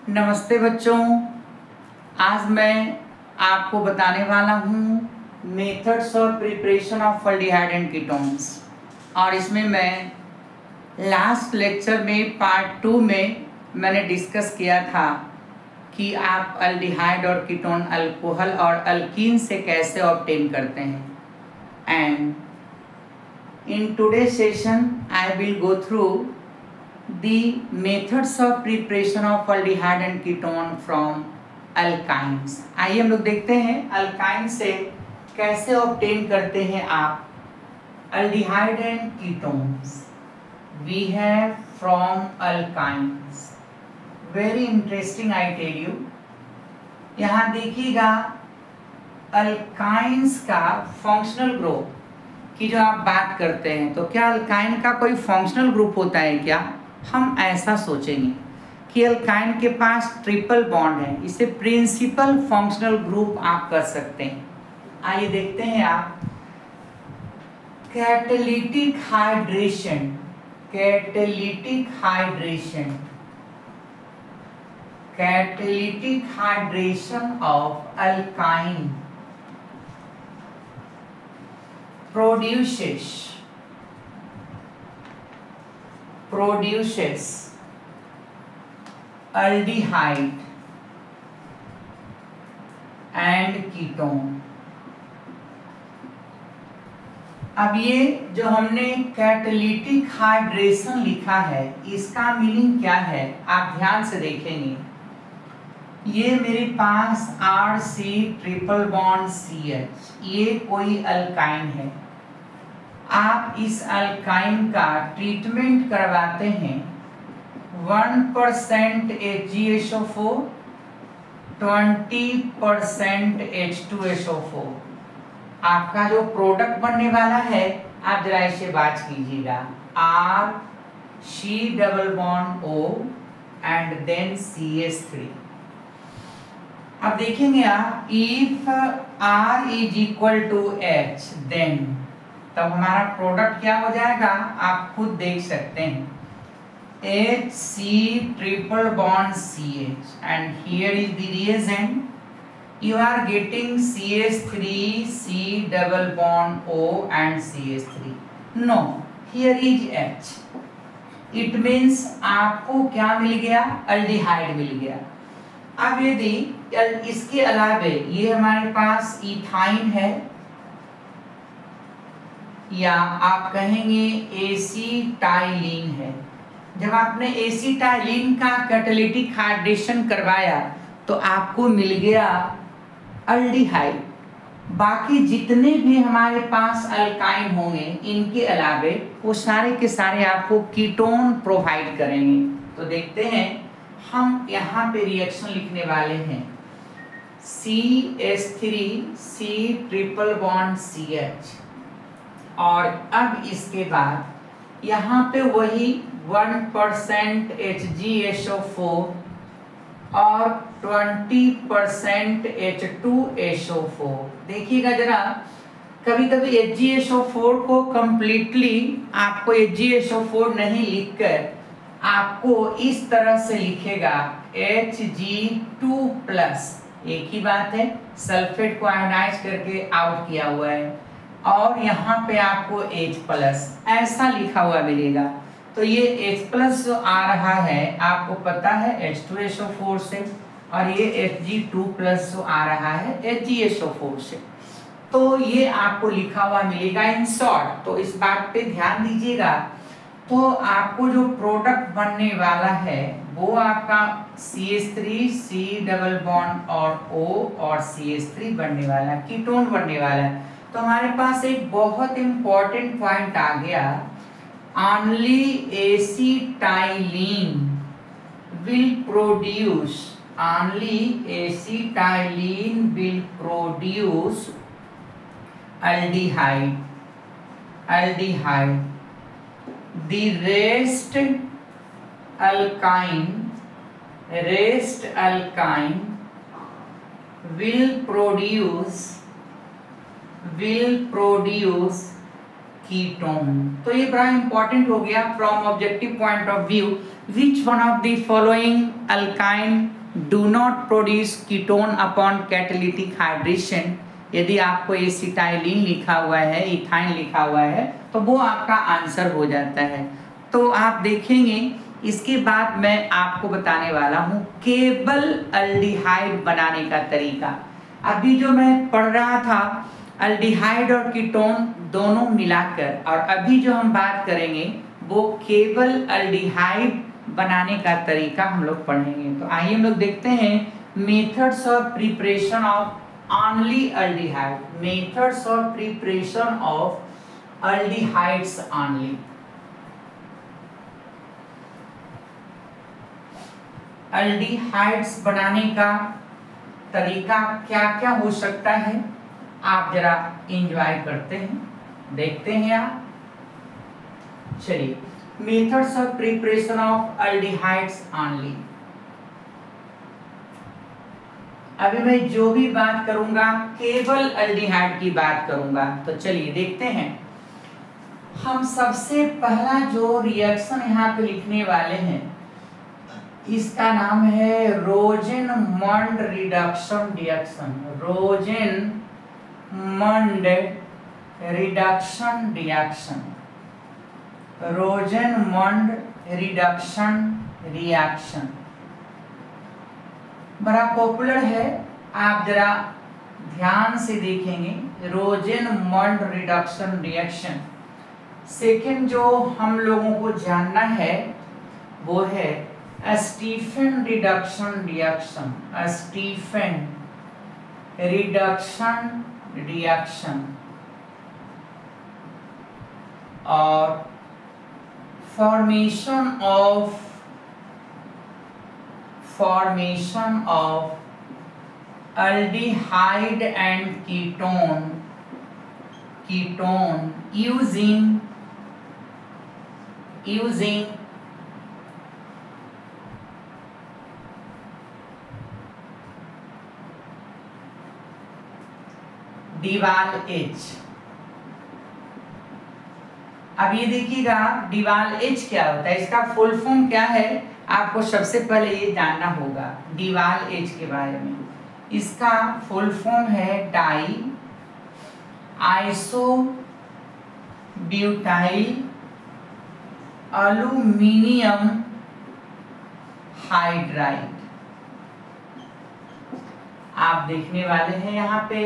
नमस्ते बच्चों, आज मैं आपको बताने वाला हूँ methods of preparation of aldehyde and ketones. और इसमें मैं लास्ट लेक्चर में पार्ट 2 में मैंने डिस्कस किया था कि आप अल्डिहाइड और कीटोन अल्कोहल और अल्कीन से कैसे ऑब्टेन करते हैं। And in today session I will go through the methods of preparation of aldehyde and ketone from alkynes। आइए हम लोग देखते हैं अल्काइन से कैसे ऑब्टेन करते हैं आप aldehyde and ketones we have from alkynes। very interesting I tell you। यहाँ देखिएगा अल्काइंस का फंक्शनल ग्रुप की जो आप बात करते हैं, तो क्या अल्काइन का कोई फंक्शनल ग्रुप होता है क्या? हम ऐसा सोचेंगे कि अल्काइन के पास ट्रिपल बॉन्ड है, इसे प्रिंसिपल फंक्शनल ग्रुप आप कर सकते हैं। आइए देखते हैं आप catalytic hydration. Catalytic hydration catalytic hydration of alkyne produces aldehyde and ketone। अब ये जो हमने कैटालिटिक हाइड्रेशन लिखा है, इसका मीनिंग क्या है आप ध्यान से देखेंगे। ये मेरे पास RC ट्रिपल बॉन्ड CH, ये कोई अल्काइन है। आप इस अल्काइन का ट्रीटमेंट करवाते हैं 1% HgSO4, 20% H2SO4। आपका जो प्रोडक्ट बनने वाला है, आप जरा इसे बात कीजिएगा, RC double bond O and then CH3। अब देखेंगे आप, if R is equal to H, then तब हमारा प्रोडक्ट क्या हो जाएगा, आप खुद देख सकते हैं, HC triple bond CH and here is the reagent. You are getting CH3 C double bond O and CH3। No, here is H। It means आपको क्या मिल गया, अल्डिहाइड मिल गया। अब यदि इसके अलावे ये हमारे पास इथाइन है, या आप कहेंगे एसीटाइलिन है। जब आपने एसीटाइलिन का कैटालिटिक हाइड्रेशन करवाया तो आपको मिल गया अल्डिहाइड। बाकी जितने भी हमारे पास अल्काइन होंगे, इनके अलावे वो सारे के सारे आपको कीटोन प्रोवाइड करेंगे। तो देखते हैं, हम यहाँ पे रिएक्शन लिखने वाले हैं, CH3 C triple bond CH, और अब इसके बाद यहाँ पे वही 1% HgSO4 और 20% H2SO4। देखिएगा जरा, कभी कभी HgSO4 को कंप्लीटली आपको HgSO4 नहीं लिखकर आपको इस तरह से लिखेगा Hg2+। एक ही बात है, सल्फेट को आयोनाइज करके आउट किया हुआ है, और यहाँ पे आपको H+ ऐसा लिखा हुआ मिलेगा। तो ये H+ जो आ रहा है, आपको पता है H2SO4 से, और ये Hg2+ जो आ रहा है HgSO4 से। तो ये आपको लिखा हुआ मिलेगा इन शॉर्ट। तो इस बात पे ध्यान दीजिएगा। तो आपको जो प्रोडक्ट बनने वाला है वो आपका CH3 C डबल बॉन्ड और O और CH3 बनने वाला, कीटोन बनने वाला है। तो हमारे पास एक बहुत इंपॉर्टेंट पॉइंट आ गया, only acetylene will produce, only acetylene will produce aldehyde, the rest alkyne will produce ketone. तो ये बड़ा इंपॉर्टेंट हो गया। From objective point of view, which one of the following alkyne do not produce ketone upon catalytic hydration. यदि आपको acetylene लिखा हुआ है, इथाइन लिखा हुआ है, तो वो आपका आंसर हो जाता है। तो आप देखेंगे इसके बाद मैं आपको बताने वाला हूँ केवल अल्डिहाइड बनाने का तरीका। अभी जो मैं पढ़ रहा था अल्डिहाइड और कीटोन दोनों मिलाकर, और अभी जो हम बात करेंगे वो केवल अल्डिहाइड बनाने का तरीका हम लोग पढ़ेंगे। तो आइए हम लोग देखते हैं methods of preparation of only aldehyde, methods of preparation of aldehydes only। aldehydes बनाने का तरीका क्या क्या हो सकता है, आप जरा एंजॉय करते हैं, देखते हैं आप। चलिए, methods of preparation of aldehydes only। अभी मैं जो भी बात करूंगा केवल अल्डिहाइड की बात करूंगा। तो चलिए देखते हैं। हम सबसे पहला जो रिएक्शन यहाँ पे लिखने वाले हैं इसका नाम है Rosenmund reduction reaction. Rosenmund reduction reaction, Rosenmund reduction reaction बड़ा पॉपुलर है। आप जरा ध्यान से देखेंगे रोजेनमंड रिडक्शन रिएक्शन। सेकेंड जो हम लोगों को जानना है वो है Stephen reduction reaction. Stephen reduction reaction और formation of aldehyde and ketone using Dival-H। अब ये देखिएगा Dival-H क्या होता है, इसका फुल फॉर्म क्या है, आपको सबसे पहले ये जानना होगा Dival-H के बारे में। इसका फुल फॉर्म है diisobutylaluminium hydride. आप देखने वाले हैं यहाँ पे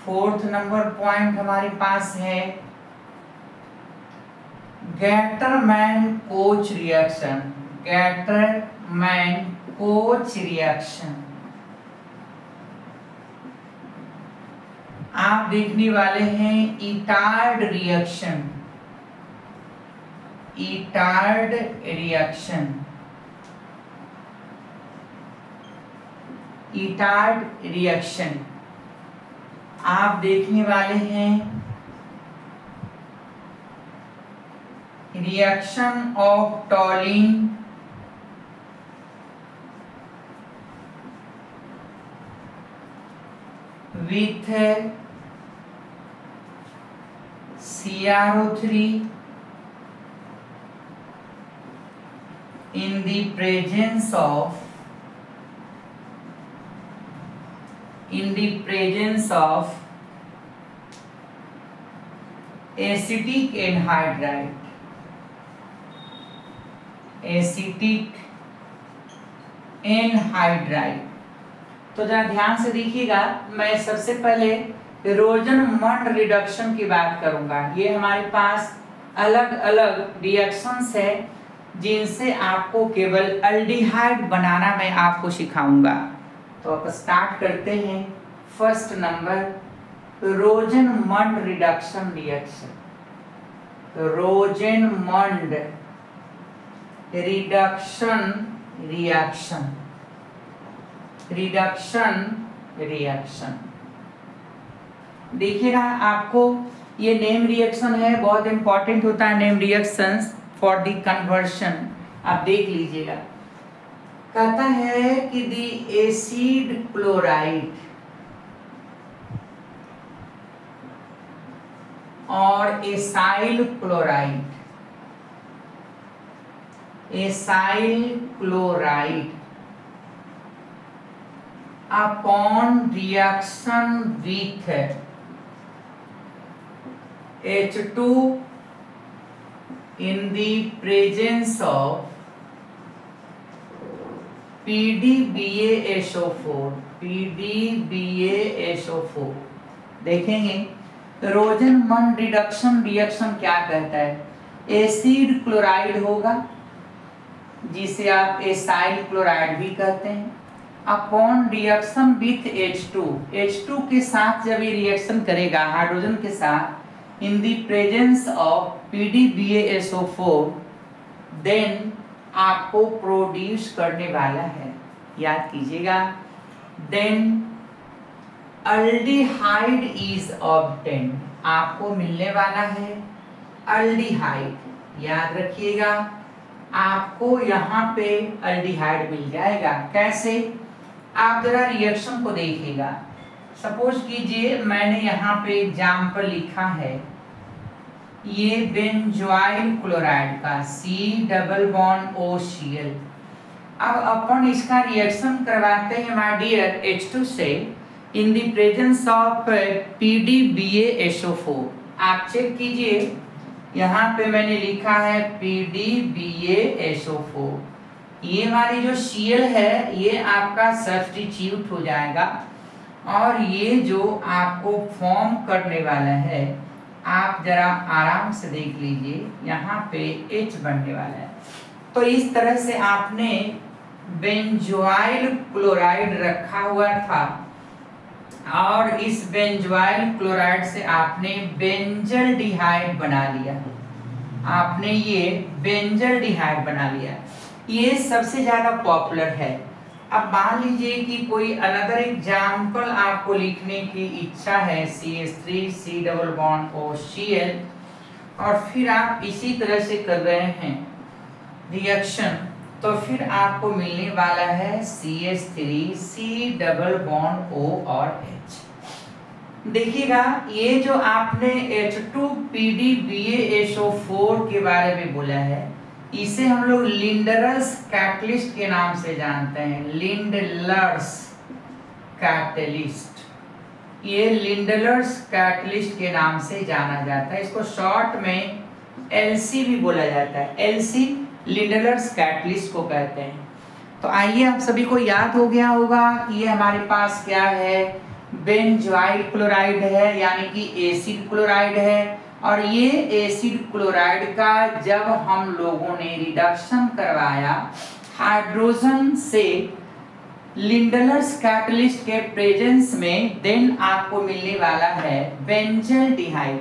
फोर्थ नंबर पॉइंट हमारे पास है गैटरमैन-कोच रिएक्शन। गैटरमैन-कोच रिएक्शन आप देखने वाले हैं Etard reaction. Etard reaction, Etard reaction आप देखने वाले हैं reaction of टॉलिन with CrO3 in the presence of acetic anhydride। Acetic anhydride. तो जरा ध्यान से देखिएगा, मैं सबसे पहले रोजेनमंड रिडक्शन की बात करूंगा। ये हमारे पास अलग अलग रिएक्शंस है जिनसे आपको केवल अल्डिहाइड बनाना मैं आपको सिखाऊंगा। तो अब स्टार्ट करते हैं। First number Rosenmund reduction reaction. Rosenmund reduction reaction, reduction reaction देखिएगा, आपको ये नेम रिएक्शन है, बहुत इंपॉर्टेंट होता है name reactions for the conversion. आप देख लीजिएगा, कहता है कि द एसिड क्लोराइड और acyl chloride, acyl chloride upon reaction with H2 in the presence of PDBaSO4, PDBaSO4 देखेंगे रोजनमन रिडक्शन रिएक्शन क्या कहता है। एसिड क्लोराइड होगा जिसे आप एसाइल क्लोराइड भी कहते हैं, upon reaction with H2, H2 के साथ जब ये रिएक्शन करेगा हाइड्रोजन के साथ in the presence of PDBaSO4 then आपको प्रोड्यूस करने वाला है, याद कीजिएगा, देन अल्डिहाइड इज ऑब्टेन्ड, आपको मिलने वाला है अल्डिहाइड। याद रखिएगा आपको यहाँ पे अल्डिहाइड मिल जाएगा। कैसे, आप जरा रिएक्शन को देखिएगा। सपोज कीजिए मैंने यहाँ पे एग्जाम्पल लिखा है, ये बेंजोइल क्लोराइड का C+OCl। अब अपन इसका रिएक्शन करवाते हैं माय डियर H2 से इन द प्रेजेंस ऑफ PDBaSO4। आप चेक कीजिए यहाँ पे मैंने लिखा है PDBaSO4, ये हमारी जो Cl है ये आपका सब्स्टिट्यूट हो जाएगा और ये जो आपको फॉर्म करने वाला है आप जरा आराम से देख लीजिए, यहाँ पे H बनने वाला है। तो इस तरह से आपने बेंजोइल क्लोराइड रखा हुआ था और इस बेंजोइल क्लोराइड से आपने बेंजल्डिहाइड बना लिया, आपने ये बेंजल्डिहाइड बना लिया। ये सबसे ज्यादा पॉपुलर है। अब मान लीजिए कि कोई अनदर एग्जाम्पल आपको लिखने की इच्छा है, CH3C+OCl, और फिर आप इसी तरह से कर रहे हैं रिएक्शन, तो फिर आपको मिलने वाला है CH3C+O और H। देखिएगा ये जो आपने H2PDBaSO4 के बारे में बोला है, इसे हम लोग लिंडलर्स कैटलिस्ट के नाम से जानते हैं। लिंडलर्स कैटलिस्ट, ये लिंडलर्स कैटलिस्ट के नाम से जाना जाता है। इसको शॉर्ट में LC भी बोला जाता है, LC लिंडलर्स कैटलिस्ट को कहते हैं। तो आइए आप सभी को याद हो गया होगा कि ये हमारे पास क्या है, बेंजोइल क्लोराइड है, यानी कि एसिड क्लोराइड है। और ये एसिड क्लोराइड का जब हम लोगों ने रिडक्शन करवाया हाइड्रोजन से लिंडलर्स कैटलिस्ट के प्रेजेंस में, देन आपको मिलने वाला है बेंजल्डिहाइड।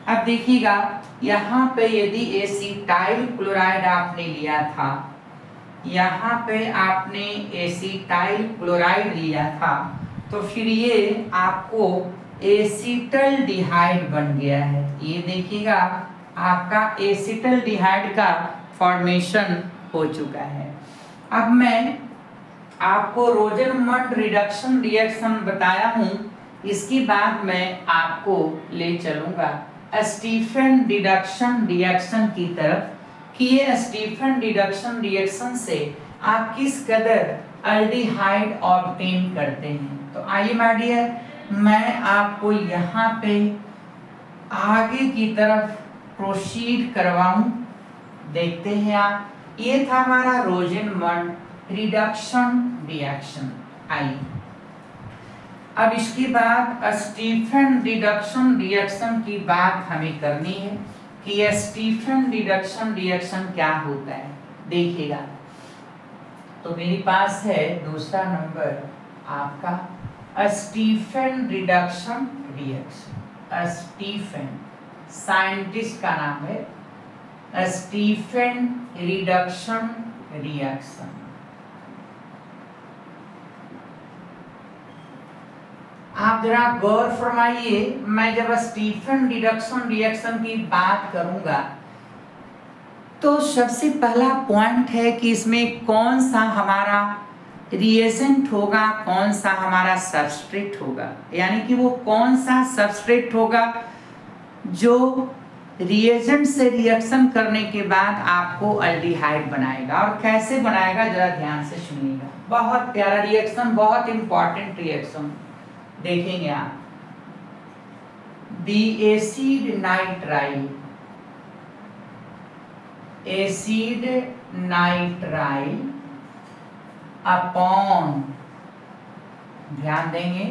अब देखिएगा यहाँ पे यदि एसिटाइल क्लोराइड आपने लिया था, यहाँ पे आपने एसिटाइल क्लोराइड लिया था, तो फिर ये आपको एसिटल्डिहाइड बन गया है। ये देखिएगा आपका एसिटल्डिहाइड का फॉर्मेशन हो चुका है। अब मैं आपको रोजनमन रिडक्शन रिएक्शन बताया हूँ, इसके बाद मैं आपको ले चलूँगा स्टीफन रिडक्शन रिएक्शन की तरफ कि ये स्टीफन रिडक्शन रिएक्शन से आप किस कदर अल्डिहाइड ऑब्टेन करते हैं। तो आइए माय डियर मैं आपको यहाँ पे आगे की तरफ प्रोसीड करवाऊं, देखते हैं आप। ये था हमारा रोजनमन रिडक्शन रिएक्शन। आइए अब इसके बाद स्टीफन रिडक्शन रिएक्शन की बात हमें करनी है कि यह स्टीफन रिडक्शन रिएक्शन क्या होता है। देखिएगा तो मेरे पास है दूसरा नंबर आपका Stephen reduction reaction. Stephen scientist का नाम है, स्टीफन रिडक्शन रिएक्शन। आप जरा गौर फरमाइए, मैं जब स्टीफन रिडक्शन रिएक्शन की बात करूंगा तो सबसे पहला पॉइंट है कि इसमें कौन सा हमारा रिएजेंट होगा, कौन सा हमारा सबस्ट्रेट होगा, यानी कि वो कौन सा सबस्ट्रेट होगा जो रिएजेंट से रिएक्शन करने के बाद आपको अल्डिहाइड बनाएगा। और कैसे बनाएगा जरा ध्यान से सुनिएगा, बहुत प्यारा रिएक्शन, बहुत इंपॉर्टेंट रिएक्शन देखेंगे आप। The acid nitrile, acid nitrile upon, ध्यान देंगे,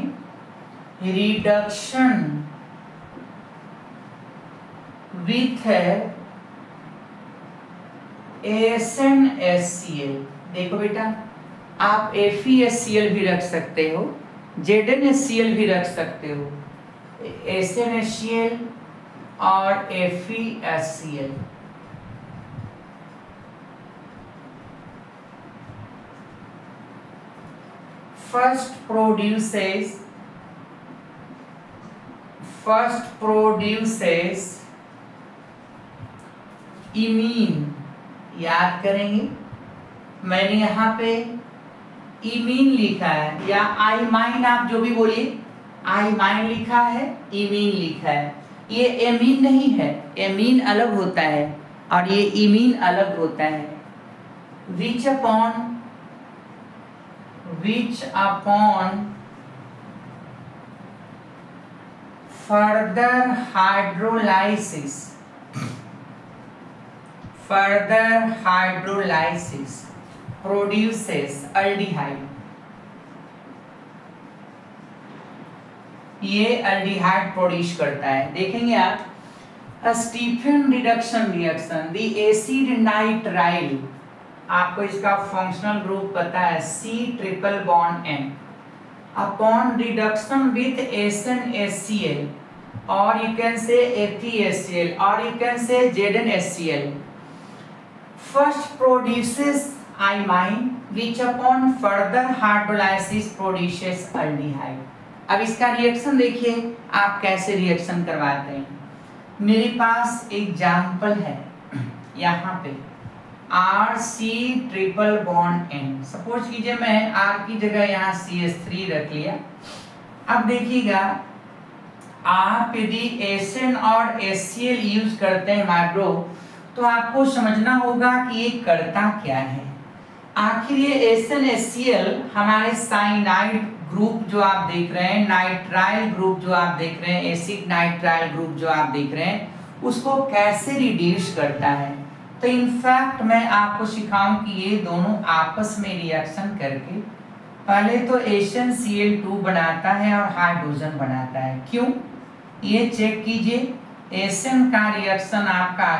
रिडक्शन विथ AsNHCl। देखो बेटा, आप FeSCl भी रख सकते हो, ZnHCl भी रख सकते हो, SnHCl और FeSCl। first produces imine. याद करेंगे, मैंने यहाँ पे इमीन लिखा है या आइमाइन, आप जो भी बोलिए, आइमाइन लिखा है, इमीन लिखा है। ये एमीन नहीं है, एमीन अलग होता है और ये इमीन अलग होता है। Which upon further hydrolysis produces aldehyde. ये अल्डिहाइड प्रोड्यूस करता है। देखेंगे आप, Stephen reduction reaction, the acid nitrile, आपको इसका फंक्शनल ग्रुप पता है, C∼N upon reduction with SnHCl और you can say FeSCl और you can say ZnHCl first produces imine which upon further hydrolysis produces aldehyde। अब इसका रिएक्शन देखिए आप कैसे रिएक्शन करवाते हैं। मेरे पास एग्जाम्पल है यहाँ पे RC∼N। सपोज कीजिए मैं R की जगह यहाँ CH3 रख लिया। अब देखिएगा, आप यदि Sn और HCl यूज करते हैं माइक्रो, तो आपको समझना होगा कि ये करता क्या है। आखिर ये SnHCl हमारे साइनाइड ग्रुप जो आप देख रहे हैं, नाइट्राइल ग्रुप जो आप देख रहे हैं, एसिड नाइट्राइल ग्रुप जो आप देख रहे हैं, उसको कैसे रिड्यूस करता है। तो इनफैक्ट मैं आपको सिखाऊं कि ये दोनों आपस में रिएक्शन करके पहले तो HnCl2 बनाता है और हाइड्रोजन बनाता है। क्यों, ये चेक कीजिए, Sn का रिएक्शन आपका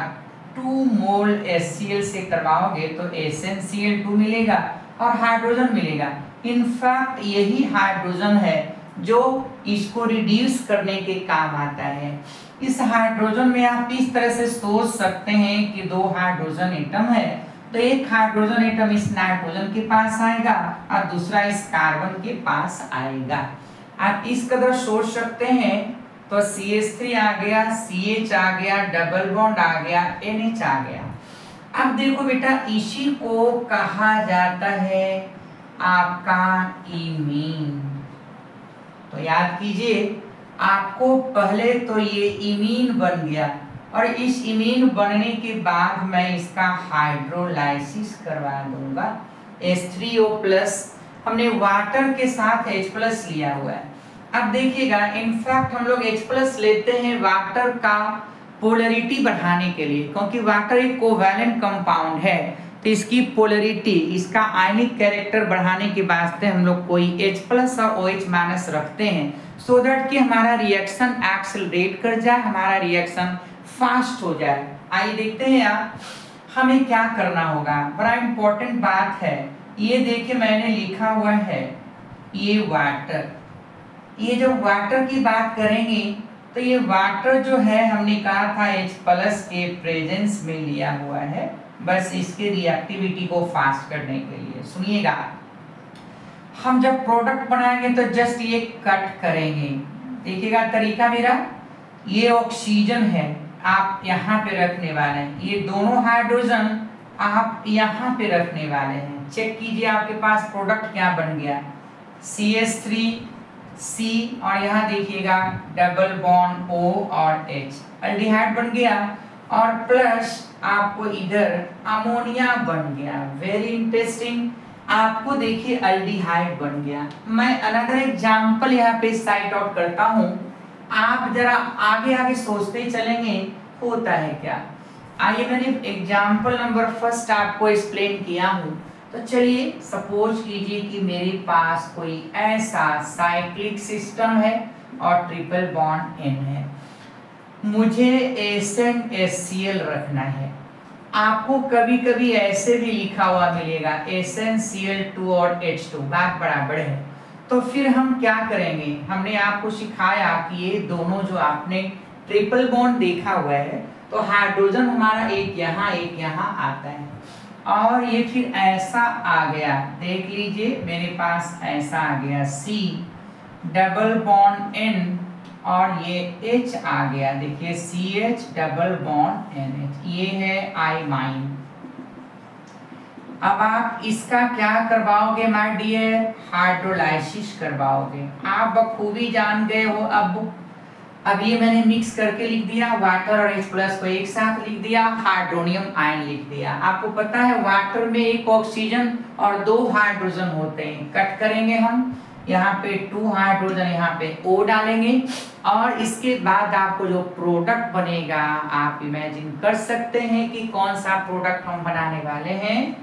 2 मोल HCl से करवाओगे तो SnCl2 मिलेगा और हाइड्रोजन मिलेगा। इनफैक्ट यही हाइड्रोजन है जो इसको रिड्यूस करने के काम आता है। इस हाइड्रोजन में आप इस तरह से सोच सकते हैं कि 2 हाइड्रोजन एटम है, तो एक हाइड्रोजन एटम इस नाइट्रोजन के पास आएगा और दूसरा इस कार्बन के पास आएगा। आप इस कदर सोच सकते हैं। तो CH3 आ गया, CH आ गया, डबल बॉन्ड आ गया, NH आ गया। अब देखो बेटा, इसी को कहा जाता है आपका इमीन। तो याद कीजिए, आपको पहले तो ये इमीन बन गया और इस इमीन बनने के बाद मैं इसका हाइड्रोलाइसिस करवा दूंगा। H3O+, हमने वाटर के साथ H+ लिया हुआ है। अब देखिएगा, इनफैक्ट हम लोग H+ लेते हैं वाटर का पोलरिटी बढ़ाने के लिए, क्योंकि वाटर एक कोवैलेंट कंपाउंड है, तो इसकी पोलरिटी, इसका आयनिक कैरेक्टर बढ़ाने के वास्ते हम लोग कोई H+ और OH- रखते हैं, सो दैट कि हमारा रिएक्शन एक्सेलरेट कर जाए, हमारा रिएक्शन फास्ट हो जाए। आइए देखते हैं आप हमें क्या करना होगा। बड़ा इंपॉर्टेंट बात है ये। देखिए मैंने लिखा हुआ है ये वाटर। ये जब वाटर की बात करेंगे तो ये वाटर जो है हमने कहा था H+ के प्रेजेंस में लिया हुआ है, बस इसके रिएक्टिविटी को फास्ट करने के लिए। सुनिएगा, हम जब प्रोडक्ट बनाएंगे तो जस्ट ये कट करेंगे। देखिएगा तरीका मेरा, ये ऑक्सीजन है, आप यहाँ पे रखने वाले हैं, ये दोनों हाइड्रोजन आप यहाँ पे रखने वाले हैं। चेक कीजिए आपके पास प्रोडक्ट क्या बन गया, CH3 C और यहाँ देखिएगा डबल बॉन्ड O और H, अल्डिहाइड बन गया। और प्लस आपको इधर अमोनिया बन गया। वेरी इंटरेस्टिंग, आपको देखिए अल्डिहाइड बन गया। मैं अनदर एग्जांपल यहाँ पे साइट आउट करता हूँ, आप जरा आगे आगे सोचते चलेंगे होता है क्या। आइए मैंने एग्जांपल नंबर फर्स्ट आपको एक्सप्लेन किया हूँ। तो चलिए सपोज कीजिए कि मेरे पास कोई ऐसा साइक्लिक सिस्टम है और ट्रिपल बॉन्ड N है, मुझे SnHCl रखना है। आपको कभी कभी ऐसे भी लिखा हुआ मिलेगा SnCl2 और H2 बात बराबर है। तो फिर हम क्या करेंगे, हमने आपको सिखाया कि ये दोनों जो आपने ट्रिपल बॉन्ड देखा हुआ है, तो हाइड्रोजन हमारा एक यहाँ आता है और ये फिर ऐसा आ गया, देख लीजिए मेरे पास ऐसा आ गया C डबल बॉन्ड N और ये H आ गया, देखिए CH डबल बॉन्ड NH, ये है I-। अब आप इसका क्या करवाओगे माय डियर, हाइड्रोलाइसिस करवाओगे। आप बखूबी जान गए हो। अब ये मैंने मिक्स करके लिख दिया, वाटर और H प्लस को एक साथ लिख दिया, हाइड्रोनियम आयन लिख दिया। आपको पता है वाटर में एक ऑक्सीजन और 2 हाइड्रोजन होते हैं। कट करेंगे हम, यहाँ पे 2 हाइड्रोजन यहाँ पे O डालेंगे और इसके बाद आपको जो प्रोडक्ट बनेगा आप इमेजिन कर सकते हैं कि कौन सा प्रोडक्ट हम बनाने वाले हैं।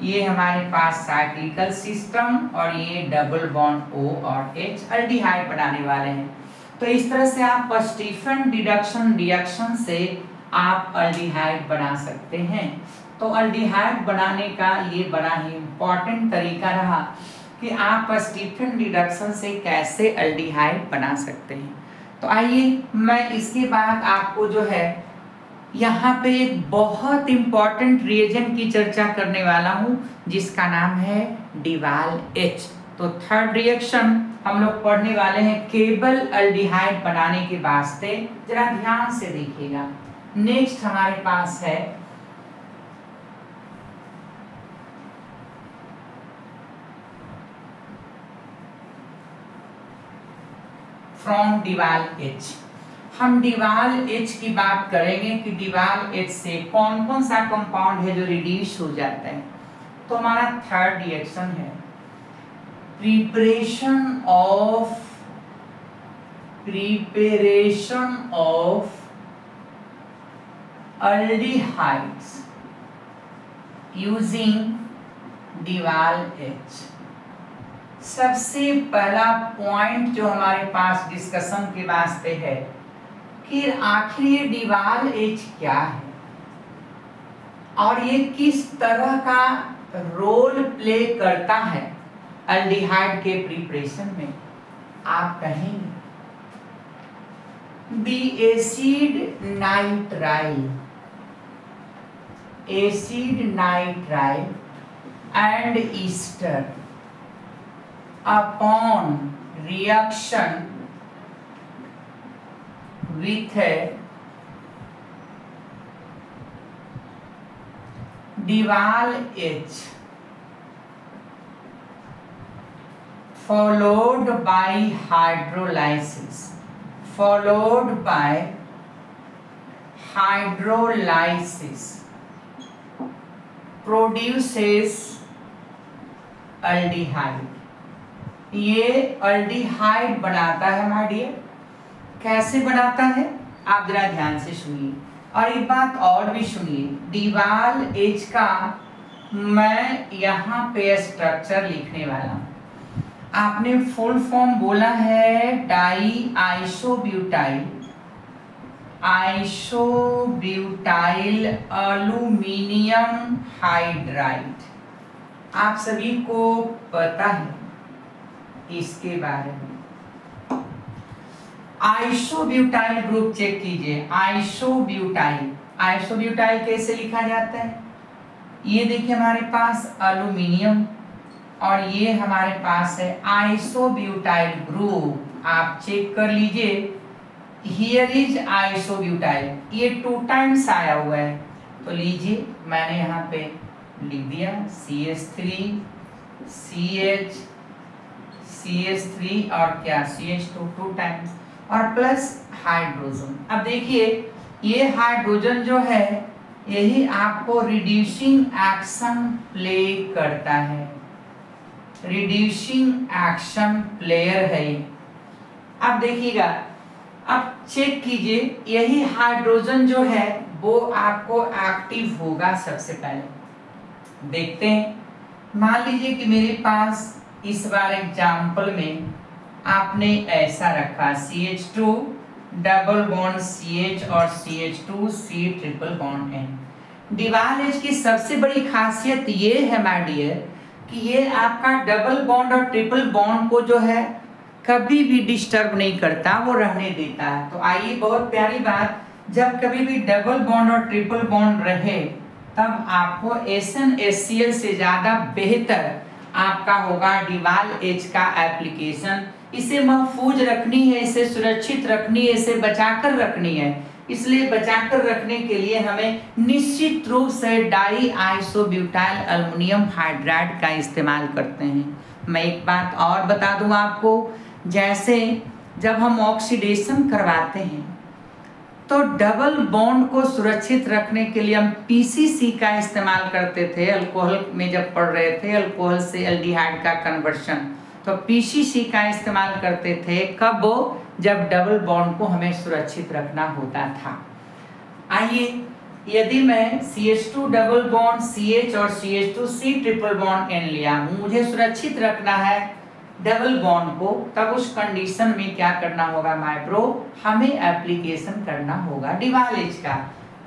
ये हमारे पास साइक्लिकल सिस्टम और ये डबल बॉन्ड O और H अल्डिहाइड बनाने वाले हैं। तो इस तरह से आप स्टीफन डिडक्शन रिएक्शन से आप अल्डिहाइड बना सकते हैं। तो अल्डिहाइड बनाने का ये बड़ा ही इम्पोर्टेंट तरीका रहा कि आप स्टीफन रिडक्शन से कैसे अल्डिहाइड बना सकते हैं। तो आइए मैं इसके बाद आपको जो है यहाँ पे एक बहुत इम्पोर्टेंट रिएजेंट की चर्चा करने वाला हूँ जिसका नाम है डिवाल H। तो थर्ड रिएक्शन हम लोग पढ़ने वाले हैं केवल अल्डिहाइड बनाने के वास्ते, जरा ध्यान से देखिएगा। नेक्स्ट हमारे पास है फ्रॉम डिवाल H। हम डिवाल H की बात करेंगे कि डिवाल H से कौन कौन सा कंपाउंड है जो रिड्यूस हो जाता है। तो हमारा थर्ड रिएक्शन है preparation of aldehydes using DIBAL H। सबसे पहला पॉइंट जो हमारे पास डिस्कशन के वास्ते है कि आखिर ये डिवाल H क्या है और ये किस तरह का रोल प्ले करता है अल्डिहाइड के प्रिपरेशन में। आप कहेंगे the acid nitrile and ester upon reaction with DIBAL H followed by hydrolysis produces aldehyde। ये अल्डिहाइड बनाता है माय डियर। कैसे बनाता है आप जरा ध्यान से सुनिए और एक बात और भी सुनिए। डिवाल H का मैं यहाँ पे स्ट्रक्चर लिखने वाला हूँ। आपने फुल फॉर्म बोला है डाई आइसोब्यूटाइल एल्यूमिनियम हाइड्राइड। आप सभी को पता है इसके बारे में। आइसोब्यूटाइल ग्रुप चेक कीजिए। आइसोब्यूटाइल कैसे लिखा जाता है, ये देखिए हमारे पास एल्यूमिनियम और ये हमारे पास है आइसोब्यूटाइल ग्रुप। आप चेक कर लीजिए, हियर इज आइसोब्यूटाइल, ये 2 टाइम्स आया हुआ है। तो लीजिए मैंने यहाँ पे लिख दिया CH3 CH CH3 और क्या CH2 2 टाइम्स और प्लस हाइड्रोजन। अब देखिए ये हाइड्रोजन जो है यही आपको रिड्यूसिंग एक्शन प्ले करता है, रिड्यूसिंग एक्शन प्लेयर है ये। अब देखिएगा, अब चेक कीजिए, यही हाइड्रोजन जो है वो आपको एक्टिव होगा सबसे पहले। देखते हैं, मान लीजिए कि मेरे पास इस बार एग्जाम्पल में आपने ऐसा रखा CH2 डबल बॉन्ड CH और CH2 C triple bond N। DIBAL H की सबसे बड़ी खासियत ये है माय डियर कि ये आपका डबल बॉन्ड और ट्रिपल बॉन्ड को जो है कभी भी डिस्टर्ब नहीं करता, वो रहने देता है। तो आइए, बहुत प्यारी बात, जब कभी भी डबल बॉन्ड और ट्रिपल बॉन्ड रहे तब आपको SnHCl से ज़्यादा बेहतर आपका होगा डिवाल एच का एप्लीकेशन। इसे महफूज रखनी है, इसे सुरक्षित रखनी है, इसे बचाकर रखनी है। इसलिए बचाकर रखने के लिए हमें निश्चित रूप से डाई आइसोब्यूटाइल अल्युमिनियम हाइड्राइड का इस्तेमाल करते हैं। मैं एक बात और बता दूं आपको, जैसे जब हम ऑक्सीडेशन करवाते हैं तो डबल बॉन्ड को सुरक्षित रखने के लिए हम PCC का इस्तेमाल करते थे। अल्कोहल में जब पढ़ रहे थे, अल्कोहल से एल्डिहाइड का कन्वर्शन, तो PCC का इस्तेमाल करते थे। कब? जब डबल बॉन्ड को हमें सुरक्षित रखना होता था। आइए, यदि मैं CH2 डबल बॉन्ड CH और CH2 C triple bond N लिया हूँ, मुझे सुरक्षित रखना है डबल बॉन्ड को, तब उस कंडीशन में क्या करना होगा माय ब्रो, हमें एप्लीकेशन करना होगा डिवाल एच का।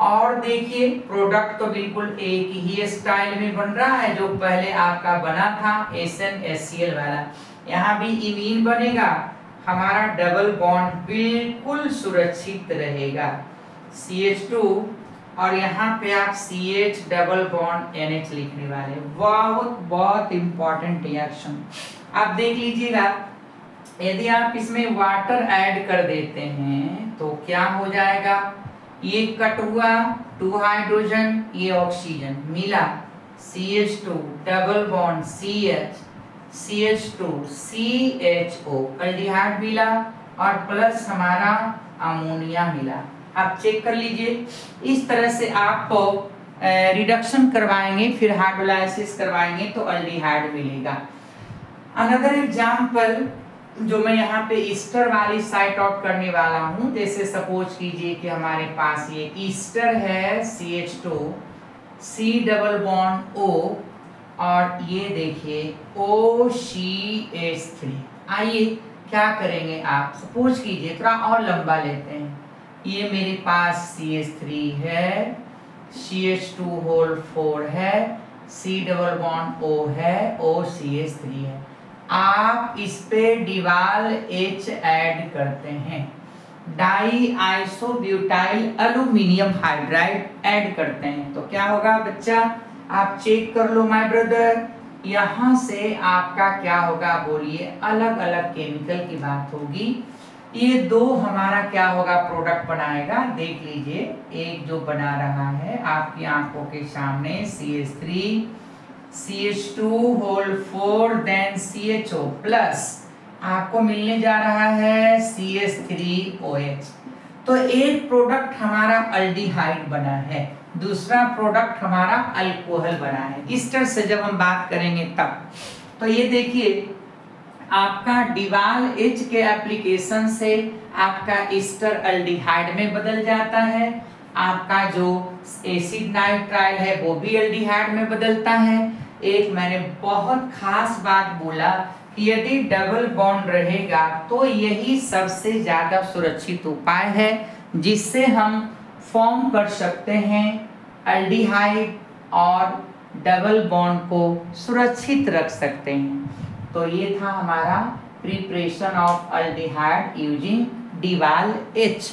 और देखिए, प्रोडक्ट तो बिल्कुल एक ही स्टाइल में बन रहा है जो पहले आपका बना था SnHCl वाला। यहाँ भी इमीन बनेगा, हमारा डबल बॉन्ड बिल्कुल सुरक्षित रहेगा CH2, और यहाँ पे आप CH डबल बॉन्ड NH लिखने वाले। बहुत बहुत इंपॉर्टेंट रिएक्शन। अब देख लीजिएगा, यदि आप इसमें वाटर ऐड कर देते हैं तो क्या हो जाएगा, ये कट हुआ 2 हाइड्रोजन, ये ऑक्सीजन मिला CH2 double bond CH CH2 CHO aldehyde मिला और प्लस हमारा अमोनिया मिला। आप चेक कर लीजिए, इस तरह से आप रिडक्शन करवाएंगे, फिर हाइड्रोलाइसिस करवाएंगे तो एल्डिहाइड मिलेगा। अनदर एग्जाम्पल जो मैं यहाँ पे ईस्टर वाली साइट आउट करने वाला हूँ, जैसे सपोज कीजिए कि हमारे पास ये ईस्टर है CH2 C double bond O और ये देखिए OCH3। आइए क्या करेंगे, आप सपोज कीजिए, थोड़ा और लंबा लेते हैं, ये मेरे पास CH3 है, CH2 होल 4 है, C डबल बॉन्ड O है, OCH3 है। आप इस पे डिवाल H ऐड करते हैं, die isobutyl aluminium hydride add करते हैं, तो क्या होगा बच्चा, आप चेक कर लो माय ब्रदर, यहाँ से आपका क्या होगा, बोलिए, अलग अलग केमिकल की बात होगी। ये दो हमारा क्या होगा, प्रोडक्ट बनाएगा। देख लीजिए, एक जो बना रहा है आपकी आंखों के सामने CH3 CH2 whole 4 then CHO plus आपको मिलने जा रहा है CH3OH। तो एक प्रोडक्ट हमारा अल्डिहाइड बना है, दूसरा प्रोडक्ट हमारा अल्कोहल बना है। इस तरह से जब हम बात करेंगे तब, तो ये देखिए आपका डिवाल एच के एप्लीकेशन से आपका ईस्टर अल्डिहाइड में बदल जाता है, आपका जो एसिड नाइट्राइल है वो भी अल्डिहाइड में बदलता है। एक मैंने बहुत खास बात बोला कि यदि डबल बॉन्ड रहेगा तो यही सबसे ज़्यादा सुरक्षित उपाय है जिससे हम फॉर्म कर सकते हैं अल्डिहाइड और डबल बॉन्ड को सुरक्षित रख सकते हैं। तो ये था हमारा preparation of aldehyde using DIBAL H.